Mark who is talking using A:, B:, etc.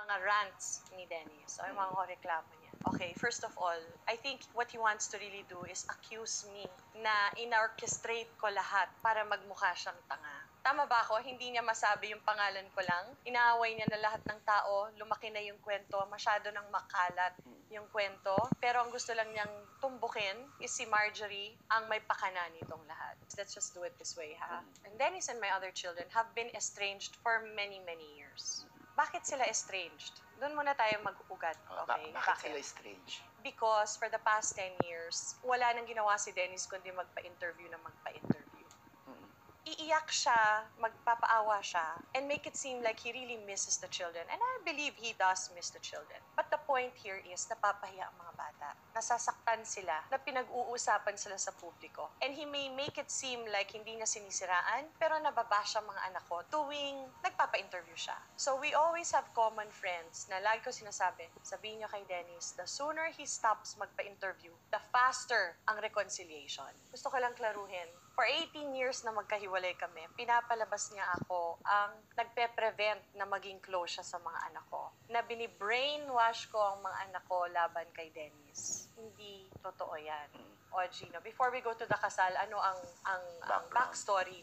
A: mga rants ni Dennis o yung mga reklamo niya. Okay, first of all, I think what he wants to really do is accuse me na in-orchestrate ko lahat para magmukha siyang tanga. Tama ba ako? Hindi niya masabi yung pangalan ko lang. Inaaway niya na lahat ng tao. Lumaki na yung kwento. Masyado nang makalat yung kwento. Pero ang gusto lang niyang tumbukin is si Marjorie ang may pakana nitong lahat. Let's just do it this way, ha? And Dennis and my other children have been estranged for many, many years. Bakit sila estranged? Doon muna tayo mag-ugat, okay?
B: Bakit sila strange?
A: Because for the past 10 years, wala nang ginawa si Dennis kundi magpa-interview na magpa-interview. Iiyak siya, magpapaawa siya, and make it seem like he really misses the children. And I believe he does miss the children. But the point here is, napapahiya ang mga bata. Nasasaktan sila, na pinag-uusapan sila sa publiko. And he may make it seem like hindi niya sinisiraan, pero nababash ang mga anak ko tuwing nagpapa-interview siya. So we always have common friends na lagi ko sinasabi, sabihin niyo kay Dennis, the sooner he stops magpa-interview, the faster ang reconciliation. Gusto ko lang klaruhin, for 18 years na magkahiwalay kami, pinapalabas niya ako ang nagpe-prevent na maging close siya sa mga anak ko. Na bini-brainwash ko ang mga anak ko laban kay Dennis. Hindi totoo yan. O Gino, before we go to the kasal, ano ang backstory